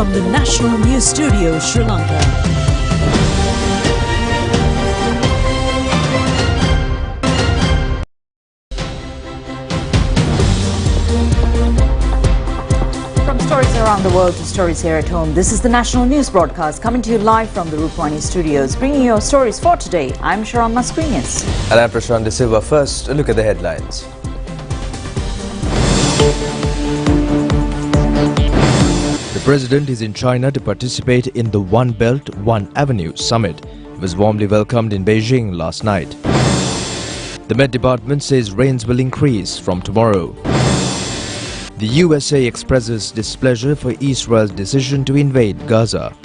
from the National News Studio, Sri Lanka. From stories around the world to stories here at home, this is the National News Broadcast coming to you live from the Rupavahini Studios. Bringing you your stories for today, I'm Sharon Mascarenhas. And I'm Prashant De Silva. First, a look at the headlines. The President is in China to participate in the One Belt, One Avenue summit. He was warmly welcomed in Beijing last night. The Met Department says rains will increase from tomorrow. The USA expresses displeasure for Israel's decision to invade Gaza.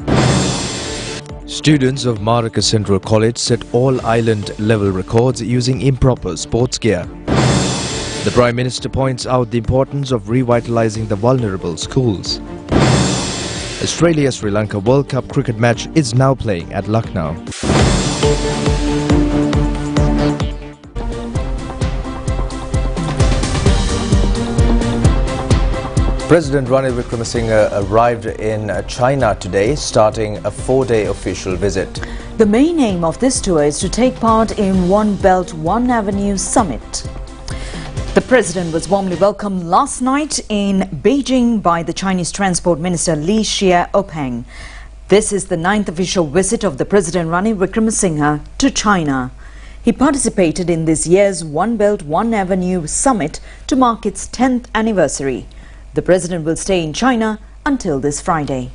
Students of Maracas Central College set all island level records using improper sports gear. The Prime Minister points out the importance of revitalizing the vulnerable schools. Australia-Sri Lanka World Cup cricket match is now playing at Lucknow. President Ranil Wickremesinghe arrived in China today, starting a 4-day official visit. The main aim of this tour is to take part in One Belt, One Avenue summit. The President was warmly welcomed last night in Beijing by the Chinese Transport Minister Li Xiaopeng. This is the 9th official visit of the President Ranil Wickremesinghe to China. He participated in this year's One Belt, One Avenue summit to mark its 10th anniversary. The President will stay in China until this Friday.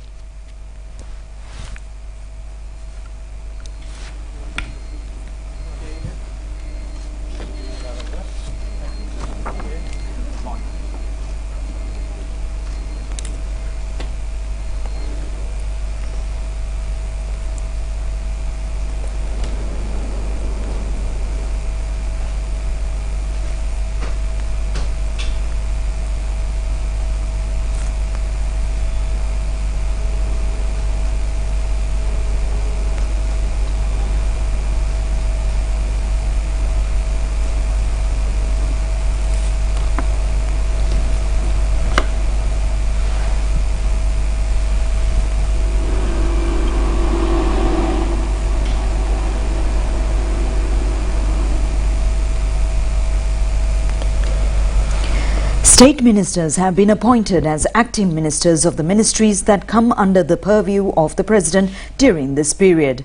State ministers have been appointed as acting ministers of the ministries that come under the purview of the President during this period.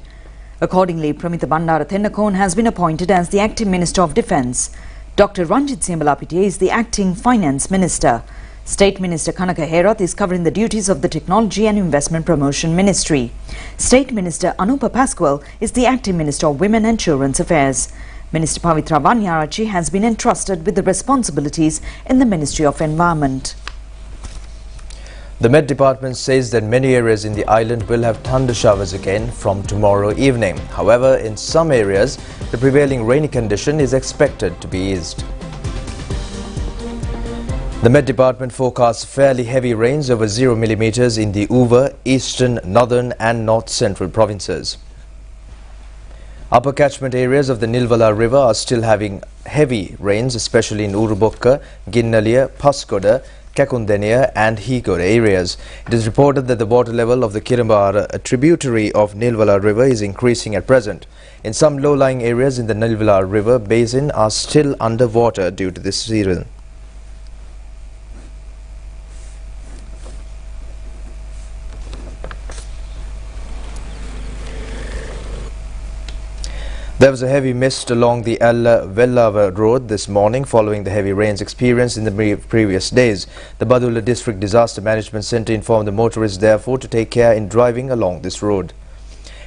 Accordingly, Pramita Bandara Thennakoon has been appointed as the acting Minister of Defence. Dr. Ranjit Siambalapitiya is the acting Finance Minister. State Minister Kanaka Herath is covering the duties of the Technology and Investment Promotion Ministry. State Minister Anupa Pasquale is the acting Minister of Women and Children's Affairs. Minister Pavitra Vanyarachi has been entrusted with the responsibilities in the Ministry of Environment. The Met Department says that many areas in the island will have thunder showers again from tomorrow evening. However, in some areas, the prevailing rainy condition is expected to be eased. The Met Department forecasts fairly heavy rains over 0 millimeters in the Uva, eastern, northern and north central provinces. Upper catchment areas of the Nilvala River are still having heavy rains, especially in Urubokka, Ginnaliya, Paskoda, Kakundeniya and Hikoda areas. It is reported that the water level of the Kirambara, a tributary of Nilvala River, is increasing at present. In some low-lying areas in the Nilvala River basin are still underwater due to this season. There was a heavy mist along the Vellava road this morning following the heavy rains experienced in the previous days. The Badulla District Disaster Management Centre informed the motorists therefore to take care in driving along this road.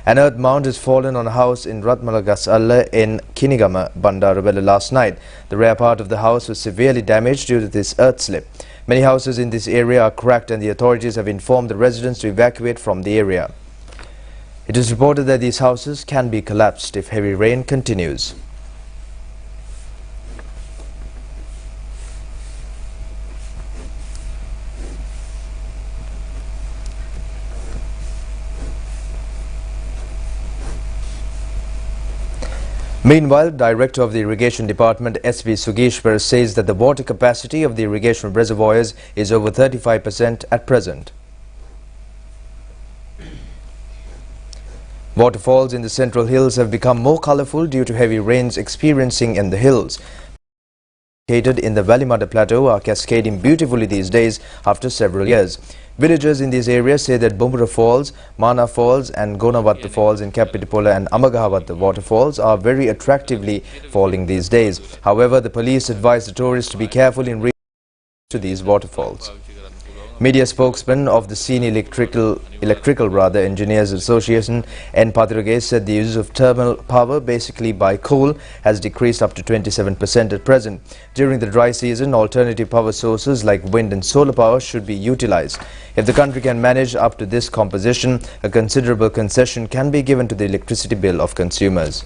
An earth mound has fallen on a house in Ratmalagasalla in Kinigama, Bandarabella last night. The rear part of the house was severely damaged due to this earth slip. Many houses in this area are cracked and the authorities have informed the residents to evacuate from the area. It is reported that these houses can be collapsed if heavy rain continues. Meanwhile, Director of the Irrigation Department S.V. Sugeshwar says that the water capacity of the irrigation reservoirs is over 35% at present. Waterfalls in the central hills have become more colorful due to heavy rains experiencing in the hills. Located in the Valimada Plateau are cascading beautifully these days after several years. Villagers in these areas say that Bumbura Falls, Mana Falls and Gonavatta Falls in Kapitipola and Amagahavatta waterfalls are very attractively falling these days. However, the police advise the tourists to be careful in reaching to these waterfalls. Media spokesman of the Senior Electrical Engineers Association, N. Patirage, said the use of thermal power, basically by coal, has decreased up to 27% at present. During the dry season, alternative power sources like wind and solar power should be utilized. If the country can manage up to this composition, a considerable concession can be given to the electricity bill of consumers.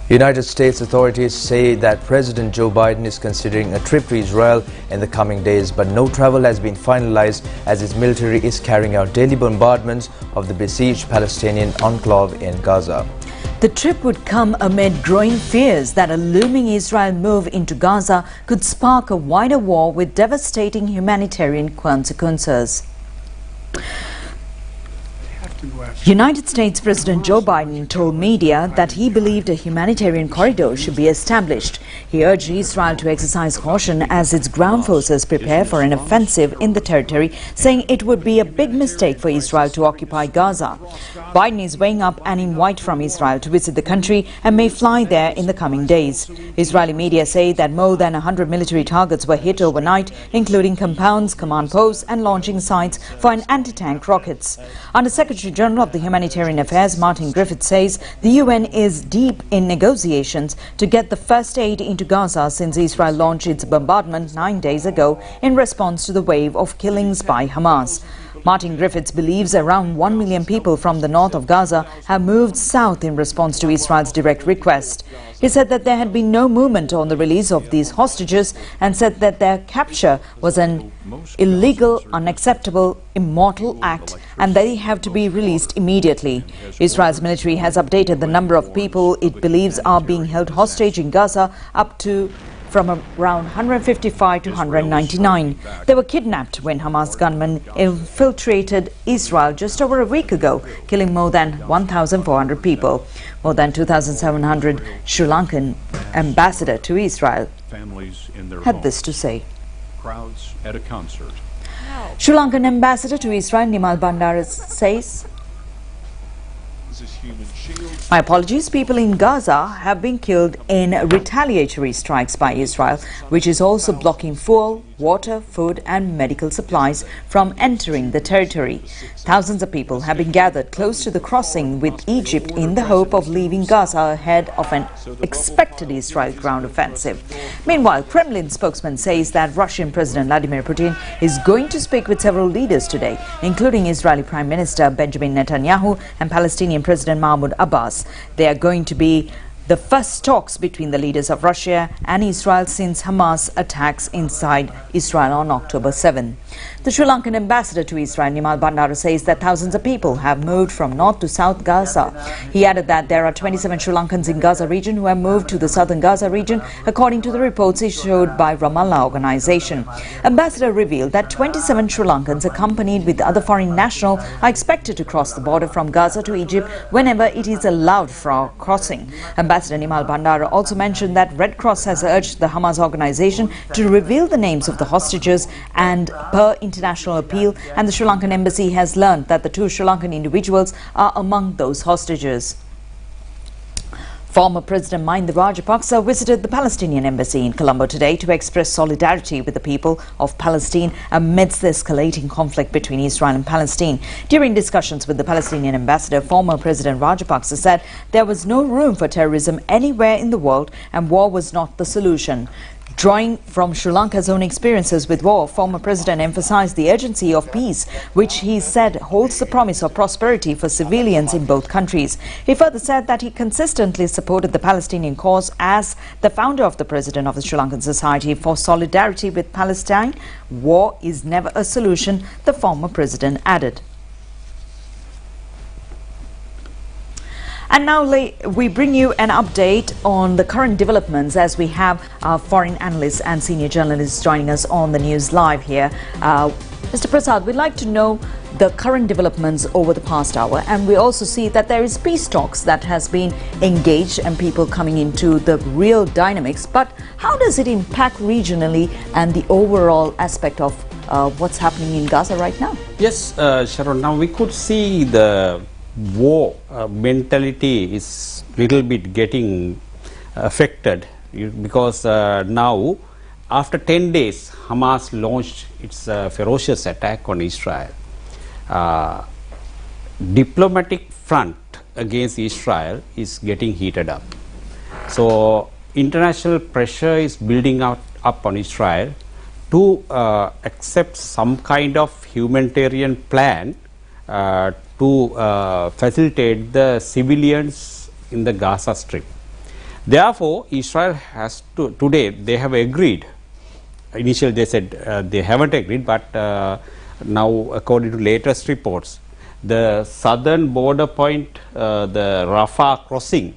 United States authorities say that President Joe Biden is considering a trip to Israel in the coming days, but no travel has been finalized as his military is carrying out daily bombardments of the besieged Palestinian enclave in Gaza. The trip would come amid growing fears that a looming Israel move into Gaza could spark a wider war with devastating humanitarian consequences. United States President Joe Biden told media that he believed a humanitarian corridor should be established. He urged Israel to exercise caution as its ground forces prepare for an offensive in the territory, saying it would be a big mistake for Israel to occupy Gaza. Biden is weighing up an invite from Israel to visit the country and may fly there in the coming days. Israeli media say that more than 100 military targets were hit overnight, including compounds, command posts and launching sites for an anti-tank rockets. Under Secretary General of the Humanitarian Affairs, Martin Griffiths, says the UN is deep in negotiations to get the first aid into Gaza since Israel launched its bombardment 9 days ago in response to the wave of killings by Hamas. Martin Griffiths believes around 1 million people from the north of Gaza have moved south in response to Israel's direct request. He said that there had been no movement on the release of these hostages and said that their capture was an illegal, unacceptable, immoral act and they have to be released immediately. Israel's military has updated the number of people it believes are being held hostage in Gaza up to from around 155 to 199. They were kidnapped when Hamas gunmen infiltrated Israel just over a week ago, killing more than 1,400 people. More than 2,700 Sri Lankan ambassador to Israel had this to say. Crowds at a concert. Sri Lankan ambassador to Israel, Nimal Bandara, says, "My apologies, people in Gaza have been killed in retaliatory strikes by Israel, which is also blocking fuel, water, food and medical supplies from entering the territory. Thousands of people have been gathered close to the crossing with Egypt in the hope of leaving Gaza ahead of an expected Israel ground offensive." Meanwhile, Kremlin spokesman says that Russian President Vladimir Putin is going to speak with several leaders today, including Israeli Prime Minister Benjamin Netanyahu and Palestinian President Mahmoud Abbas. They are going to be the first talks between the leaders of Russia and Israel since Hamas attacks inside Israel on October 7. The Sri Lankan ambassador to Israel, Nimal Bandara, says that thousands of people have moved from north to south Gaza. He added that there are 27 Sri Lankans in Gaza region who have moved to the southern Gaza region, according to the reports issued by Ramallah organization. Ambassador revealed that 27 Sri Lankans accompanied with other foreign nationals are expected to cross the border from Gaza to Egypt whenever it is allowed for crossing. Ambassador Nimal Bandara also mentioned that Red Cross has urged the Hamas organization to reveal the names of the hostages and per international appeal, and the Sri Lankan embassy has learned that the 2 Sri Lankan individuals are among those hostages. Former President Mahinda Rajapaksa visited the Palestinian embassy in Colombo today to express solidarity with the people of Palestine amidst the escalating conflict between Israel and Palestine. During discussions with the Palestinian ambassador, former President Rajapaksa said there was no room for terrorism anywhere in the world and war was not the solution. Drawing from Sri Lanka's own experiences with war, former president emphasized the urgency of peace, which he said holds the promise of prosperity for civilians in both countries. He further said that he consistently supported the Palestinian cause as the founder of the president of the Sri Lankan Society for Solidarity with Palestine. War is never a solution, the former president added. And now we bring you an update on the current developments as we have our foreign analysts and senior journalists joining us on the news live here. Mr. Prasad, we'd like to know the current developments over the past hour, and we also see that there is peace talks that has been engaged and people coming into the real dynamics. But how does it impact regionally and the overall aspect of what's happening in Gaza right now? Yes, Sharon, now we could see the war mentality is little bit getting affected because now after 10 days Hamas launched its ferocious attack on Israel. Diplomatic front against Israel is getting heated up. So international pressure is building up on Israel to accept some kind of humanitarian plan to facilitate the civilians in the Gaza Strip. Therefore, Israel has to, today they have agreed. Initially they said they haven't agreed, but now according to latest reports, the southern border point, the Rafah crossing,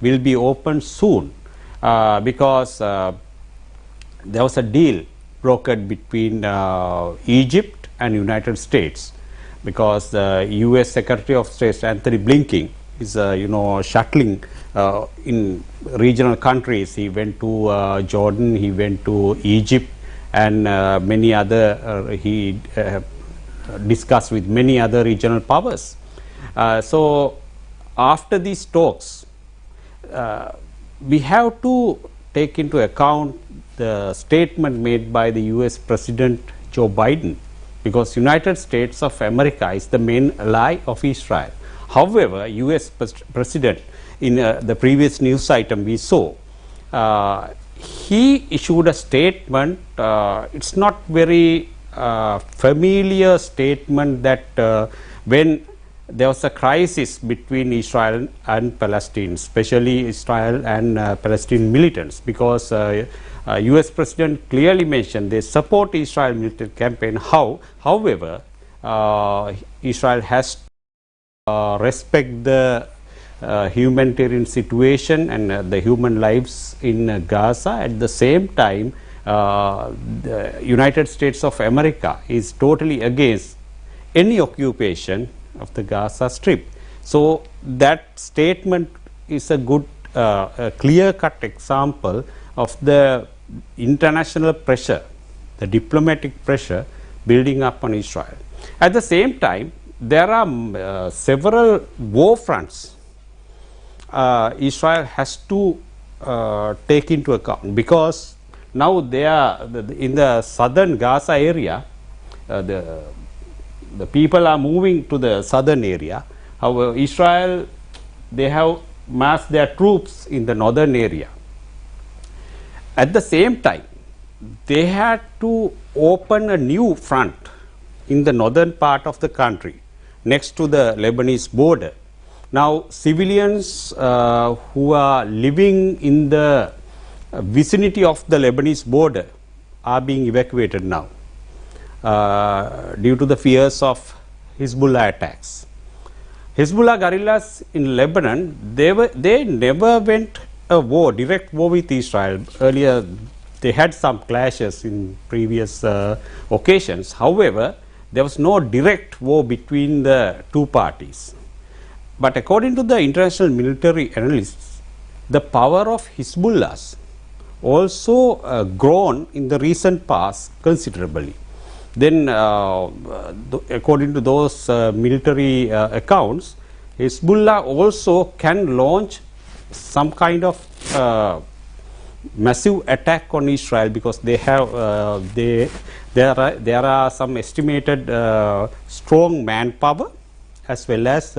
will be opened soon because there was a deal brokered between Egypt and United States, because the U.S. Secretary of State Anthony Blinken is shuttling in regional countries. He went to Jordan, he went to Egypt, and many other he discussed with many other regional powers. So after these talks, we have to take into account the statement made by the US President Joe Biden, because United States of America is the main ally of Israel. However, US President, in the previous news item we saw, he issued a statement. It's not very familiar statement that when there was a crisis between Israel and Palestine, especially Israel and Palestinian militants, because US President clearly mentioned they support Israel military campaign. However, Israel has to respect the humanitarian situation and the human lives in Gaza. At the same time, the United States of America is totally against any occupation of the Gaza Strip. So that statement is a good clear-cut example of the international pressure, the diplomatic pressure building up on Israel. At the same time, there are several war fronts Israel has to take into account, because now they are in the southern Gaza area, the people are moving to the southern area. However, Israel, they have massed their troops in the northern area. At the same time, they had to open a new front in the northern part of the country next to the Lebanese border. Now, civilians who are living in the vicinity of the Lebanese border are being evacuated now due to the fears of Hezbollah attacks. Hezbollah guerrillas in Lebanon, they never went a war, direct war with Israel. Earlier, they had some clashes in previous occasions. However, there was no direct war between the two parties. But according to the international military analysts, the power of Hezbollah also grown in the recent past considerably. Then, according to those military accounts, Hezbollah also can launch some kind of massive attack on Israel, because they have there are some estimated strong manpower as well as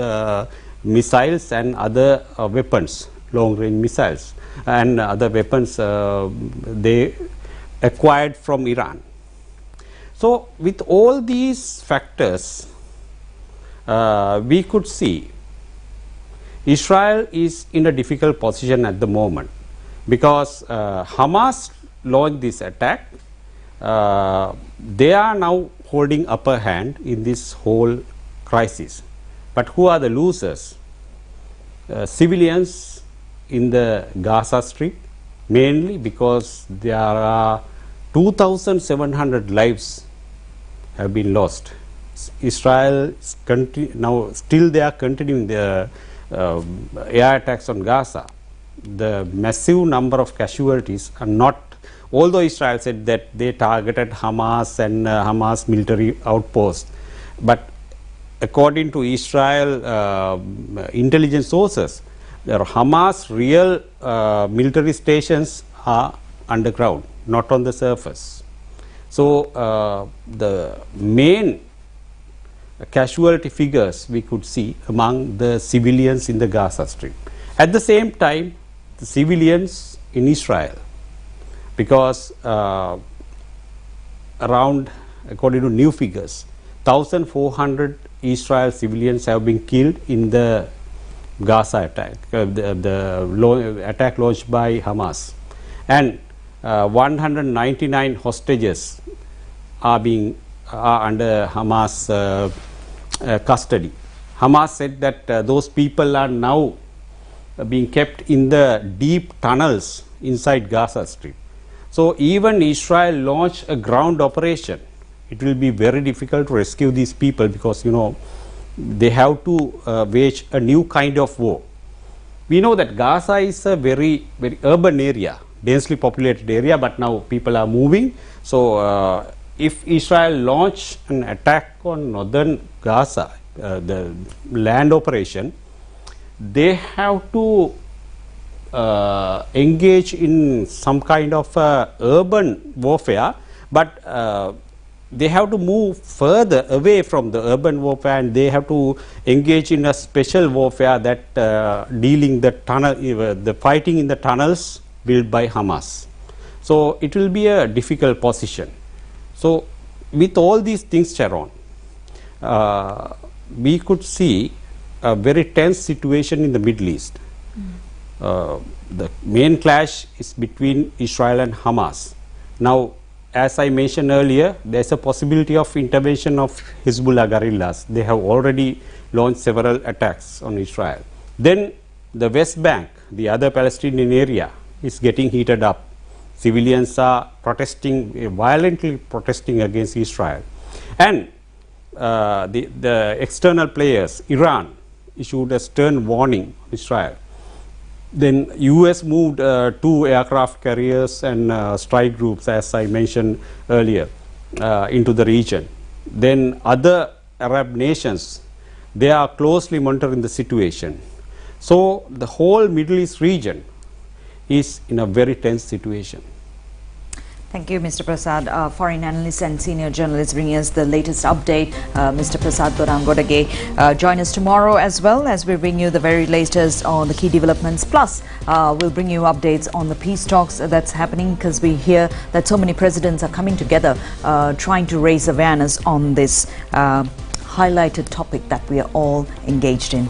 missiles and other weapons, long range missiles and other weapons they acquired from Iran. So with all these factors, we could see Israel is in a difficult position at the moment, because Hamas launched this attack. They are now holding upper hand in this whole crisis. But who are the losers? civilians in the Gaza Strip, mainly because there are 2,700 lives have been lost. Israel now still they are continuing their air attacks on Gaza. The massive number of casualties are not, although Israel said that they targeted Hamas and Hamas military outposts, but according to Israel intelligence sources, the Hamas real military stations are underground, not on the surface. So the main casualty figures we could see among the civilians in the Gaza Strip. At the same time, the civilians in Israel, because around, according to new figures, 1,400 Israel civilians have been killed in the Gaza attack, the attack launched by Hamas, and 199 hostages are under Hamas custody. Hamas said that those people are now being kept in the deep tunnels inside Gaza Strip. So even Israel launched a ground operation, it will be very difficult to rescue these people, because they have to wage a new kind of war. We know that Gaza is a very urban area, densely populated area, but now people are moving. So if Israel launch an attack on northern Gaza, the land operation, they have to engage in some kind of urban warfare, but they have to move further away from the urban warfare, and they have to engage in a special warfare that dealing the fighting in the tunnels built by Hamas. So it will be a difficult position. So with all these things, Sharon, we could see a very tense situation in the Middle East. The main clash is between Israel and Hamas. Now, as I mentioned earlier, there is a possibility of intervention of Hezbollah guerrillas. They have already launched several attacks on Israel. Then the West Bank, the other Palestinian area, is getting heated up. Civilians are protesting, violently protesting against Israel. And the external players, Iran, issued a stern warning to Israel. Then US moved 2 aircraft carriers and strike groups, as I mentioned earlier, into the region. Then other Arab nations, they are closely monitoring the situation. So the whole Middle East region is in a very tense situation. Thank you, Mr. Prasad. Foreign analyst and senior journalist bringing us the latest update. Mr. Prasad Dorangodage, join us tomorrow as well as we bring you the very latest on the key developments. Plus, we'll bring you updates on the peace talks that's happening, because we hear that so many presidents are coming together trying to raise awareness on this highlighted topic that we are all engaged in.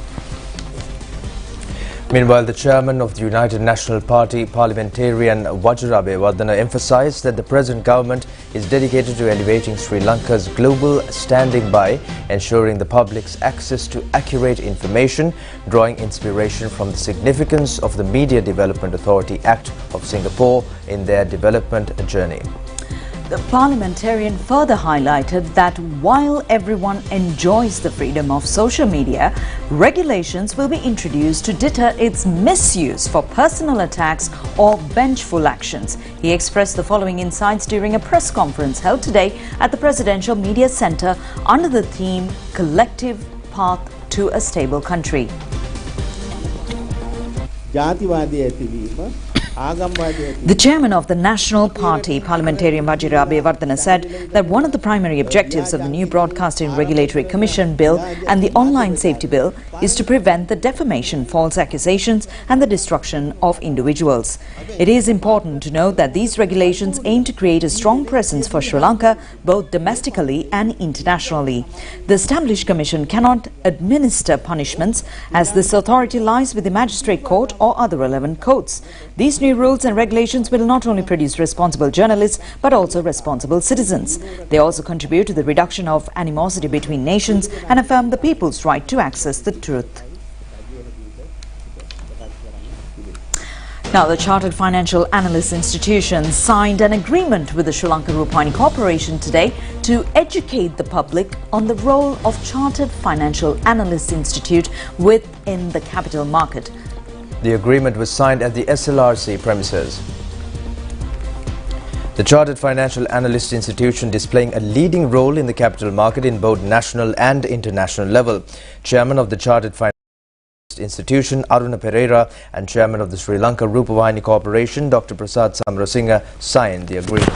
Meanwhile, the chairman of the United National Party, parliamentarian Wickremesinghe, emphasized that the present government is dedicated to elevating Sri Lanka's global standing by ensuring the public's access to accurate information, drawing inspiration from the significance of the Media Development Authority Act of Singapore in their development journey. The parliamentarian further highlighted that while everyone enjoys the freedom of social media, regulations will be introduced to deter its misuse for personal attacks or vengeful actions. He expressed the following insights during a press conference held today at the Presidential Media Centre under the theme Collective Path to a Stable Country. The chairman of the National Party, parliamentarian Wickremesinghe, said that one of the primary objectives of the new Broadcasting Regulatory Commission Bill and the Online Safety Bill is to prevent the defamation, false accusations and the destruction of individuals. It is important to note that these regulations aim to create a strong presence for Sri Lanka both domestically and internationally. The established commission cannot administer punishments as this authority lies with the Magistrate Court or other relevant courts. These new rules and regulations will not only produce responsible journalists but also responsible citizens. They also contribute to the reduction of animosity between nations and affirm the people's right to access the truth. Now, the Chartered Financial Analyst Institution signed an agreement with the Sri Lanka Rupavahini Corporation today to educate the public on the role of Chartered Financial Analyst Institute within the capital market. The agreement was signed at the SLRC premises. The Chartered Financial Analyst Institution displaying a leading role in the capital market in both national and international level. Chairman of the Chartered Financial Institution Aruna Pereira and Chairman of the Sri Lanka Rupavahini Corporation Dr. Prasad Samrasinghe signed the agreement.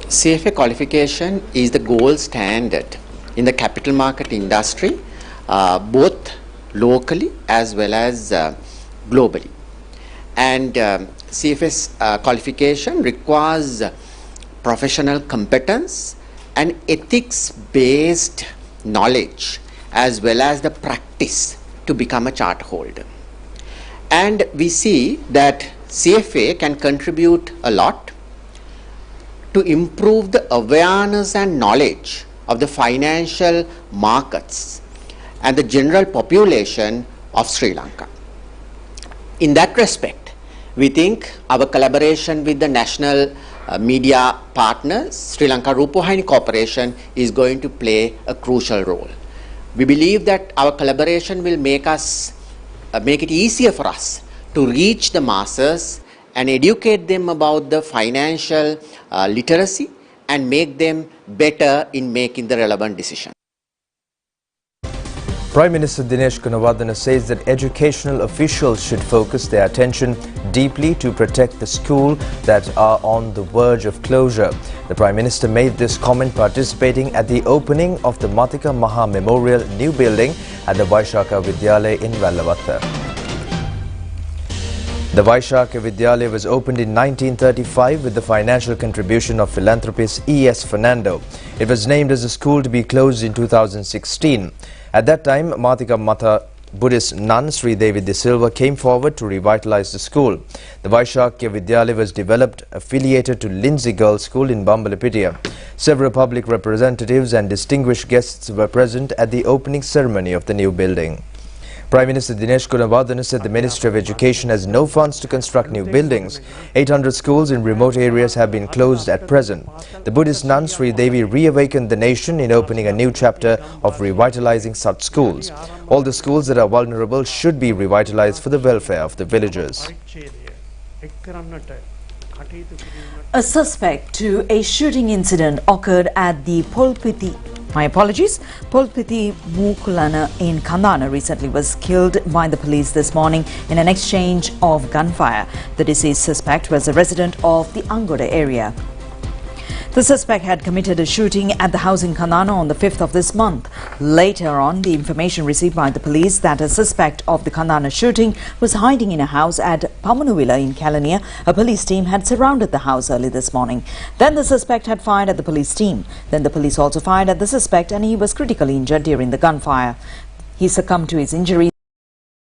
CFA qualification is the gold standard in the capital market industry, both locally as well as globally. And CFA qualification requires professional competence and ethics-based knowledge as well as the practice to become a chart holder. And we see that CFA can contribute a lot to improve the awareness and knowledge of the financial markets and the general population of Sri Lanka. In that respect, we think our collaboration with the national media partners, Sri Lanka Rupavahini Corporation, is going to play a crucial role. We believe that our collaboration will make it easier for us to reach the masses and educate them about the financial literacy and make them better in making the relevant decisions. Prime Minister Dinesh Gunawardena says that educational officials should focus their attention deeply to protect the schools that are on the verge of closure. The Prime Minister made this comment participating at the opening of the Matika Maha Memorial new building at the Vaishaka Vidyalaya in Vallavatta. The Vaishaka Vidyalaya was opened in 1935 with the financial contribution of philanthropist E.S. Fernando. It was named as a school to be closed in 2016. At that time, Matika Matha Buddhist nun Sri Devi De Silva came forward to revitalize the school. The Vaishakya Vidyalaya was developed affiliated to Lindsay Girls School in Bambalapitiya. Several public representatives and distinguished guests were present at the opening ceremony of the new building. Prime Minister Dinesh Gunawardena said the Ministry of Education has no funds to construct new buildings. 800 schools in remote areas have been closed at present. The Buddhist nun Sri Devi reawakened the nation in opening a new chapter of revitalizing such schools. All the schools that are vulnerable should be revitalized for the welfare of the villagers. A suspect to a shooting incident occurred at the Polpiti Mukulana in Kandana recently was killed by the police this morning in an exchange of gunfire. The deceased suspect was a resident of the Angoda area. The suspect had committed a shooting at the house in Kandana on the 5th of this month. Later on, the information received by the police that a suspect of the Kandana shooting was hiding in a house at Pamanuvilla in Kelaniya. A police team had surrounded the house early this morning. Then the suspect had fired at the police team. Then the police also fired at the suspect and he was critically injured during the gunfire. He succumbed to his injuries.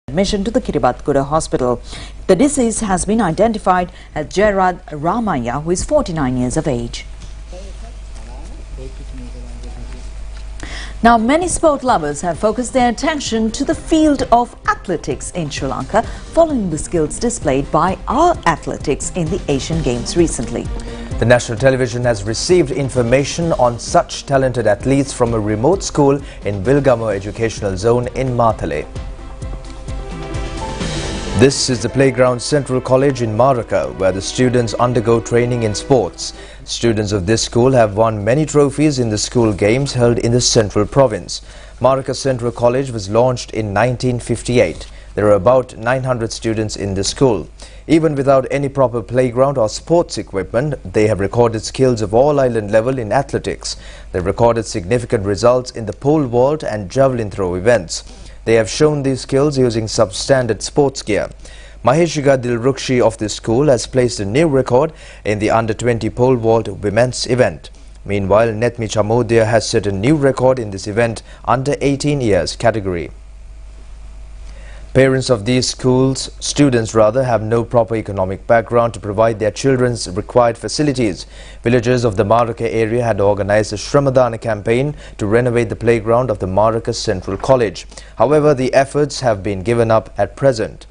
Admission to the Kiribathgura hospital. The deceased has been identified as Gerard Ramaya, who is 49 years of age. Now, many sport lovers have focused their attention to the field of athletics in Sri Lanka following the skills displayed by our athletics in the Asian Games recently. The national television has received information on such talented athletes from a remote school in Vilgamo Educational Zone in Matale. This is the Playground Central College in Maraka, where the students undergo training in sports. Students of this school have won many trophies in the school games held in the central province. Maraka Central College was launched in 1958. There are about 900 students in the school. Even without any proper playground or sports equipment, they have recorded skills of all island level in athletics. They recorded significant results in the pole vault and javelin throw events. They have shown these skills using substandard sports gear. Maheshika Dilrukshi of this school has placed a new record in the under-20 pole vault women's event. Meanwhile, Netmi Chamodia has set a new record in this event under 18 years category. Parents of these students have no proper economic background to provide their children's required facilities. Villagers of the Maraka area had organized a Shramadana campaign to renovate the playground of the Maraka Central College. However, the efforts have been given up at present.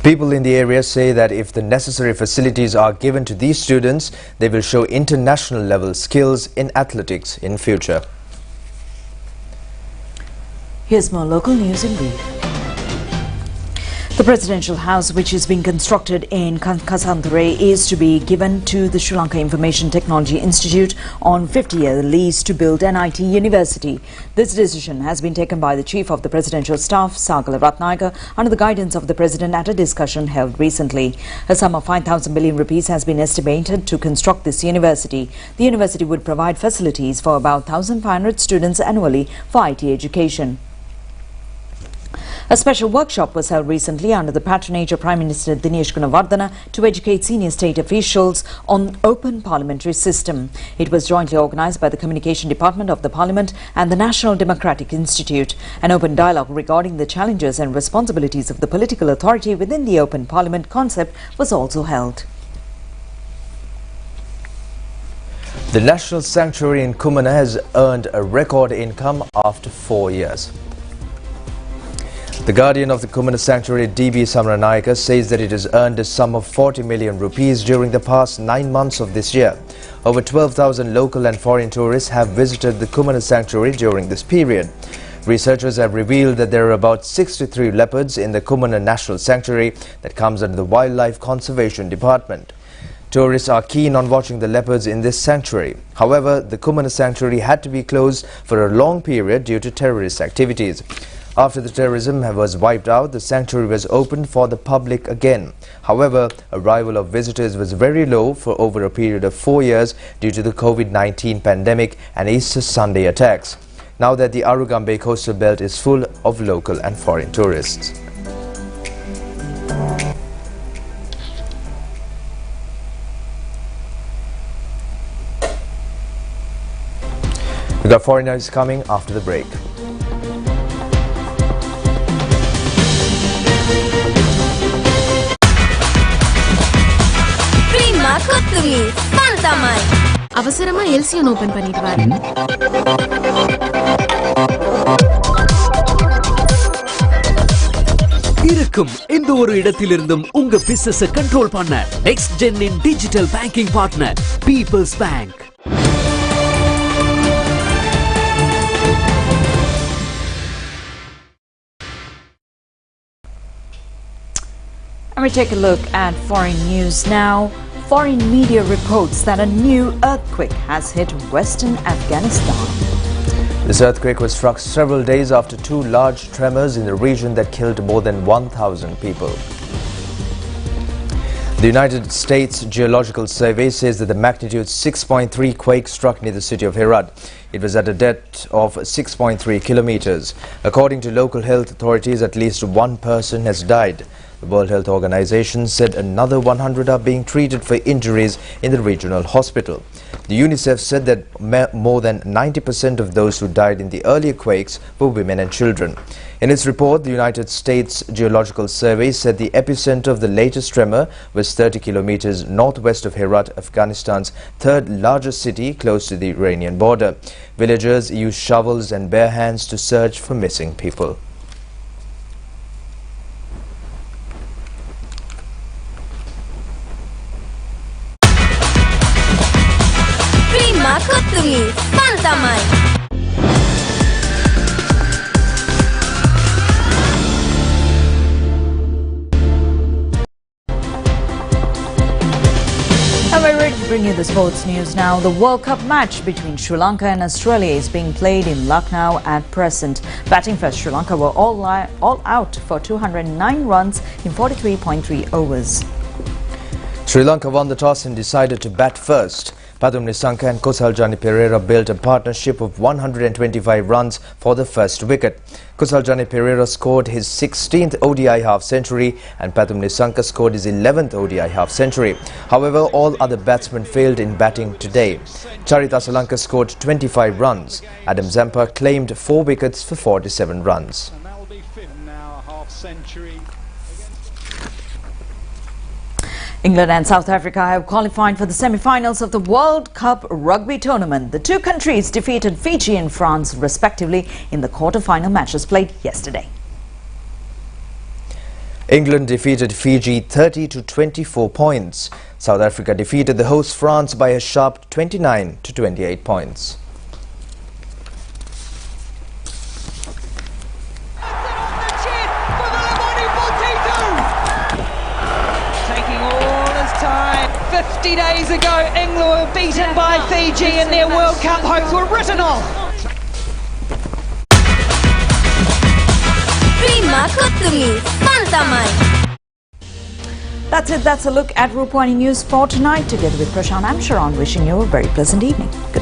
People in the area say that if the necessary facilities are given to these students, they will show international level skills in athletics in future. Here's more local news in brief. The presidential house, which is being constructed in Kasantare, is to be given to the Sri Lanka Information Technology Institute on 50-year lease to build an IT university. This decision has been taken by the Chief of the Presidential Staff, Sagala Ratnayaka, under the guidance of the President at a discussion held recently. A sum of 5,000 billion rupees has been estimated to construct this university. The university would provide facilities for about 1,500 students annually for IT education. A special workshop was held recently under the patronage of Prime Minister Dinesh Gunawardena to educate senior state officials on open parliamentary system. It was jointly organised by the Communication Department of the Parliament and the National Democratic Institute. An open dialogue regarding the challenges and responsibilities of the political authority within the open parliament concept was also held. The National Sanctuary in Kumana has earned a record income after 4 years. The guardian of the Kumana Sanctuary, D.B. Samaranayaka, says that it has earned a sum of 40 million rupees during the past 9 months of this year. Over 12,000 local and foreign tourists have visited the Kumana Sanctuary during this period. Researchers have revealed that there are about 63 leopards in the Kumana National Sanctuary that comes under the Wildlife Conservation Department. Tourists are keen on watching the leopards in this sanctuary. However, the Kumana Sanctuary had to be closed for a long period due to terrorist activities. After the terrorism was wiped out, the sanctuary was opened for the public again. However, arrival of visitors was very low for over a period of 4 years due to the COVID-19 pandemic and Easter Sunday attacks. Now that the Arugambe coastal belt is full of local and foreign tourists. We got foreign news coming after the break. அவசரமா எல்சியன் open பண்ணிட்டு வரேன். இருக்கும் எந்த ஒரு இடத்திலிருந்தும் உங்க business control பண்ண next ஜென்னின் digital banking partner People's Bank. And we take a look at foreign news now. Foreign media reports that a new earthquake has hit western Afghanistan. This earthquake was struck several days after 2 large tremors in the region that killed more than 1,000 people. The United States Geological Survey says that the magnitude 6.3 quake struck near the city of Herat. It was at a depth of 6.3 kilometers. According to local health authorities, at least 1 person has died. The World Health Organization said another 100 are being treated for injuries in the regional hospital. The UNICEF said that more than 90% of those who died in the earlier quakes were women and children. In its report, the United States Geological Survey said the epicenter of the latest tremor was 30 kilometers northwest of Herat, Afghanistan's 3rd largest city close to the Iranian border. Villagers used shovels and bare hands to search for missing people. And we're ready to bring you the sports news now. The World Cup match between Sri Lanka and Australia is being played in Lucknow at present. Batting first, Sri Lanka were all out for 209 runs in 43.3 overs. Sri Lanka won the toss and decided to bat first. Wickremesinghe and Kusaljani Pereira built a partnership of 125 runs for the first wicket. Kusaljani Pereira scored his 16th ODI half-century and Wickremesinghe scored his 11th ODI half-century. However, all other batsmen failed in batting today. Charit Asalanka scored 25 runs. Adam Zampa claimed 4 wickets for 47 runs. And that will be Finn now, a half-century. England and South Africa have qualified for the semi-finals of the World Cup Rugby Tournament. The two countries defeated Fiji and France respectively in the quarter-final matches played yesterday. England defeated Fiji 30-24 points. South Africa defeated the host France by a sharp 29-28 points. Taking all his time. 50 days ago, England were beaten by Fiji and their World Cup hopes were written off. That's it. That's a look at Rupavahini News for tonight. Together with Prashant, I'm Sharon, wishing you a very pleasant evening. Good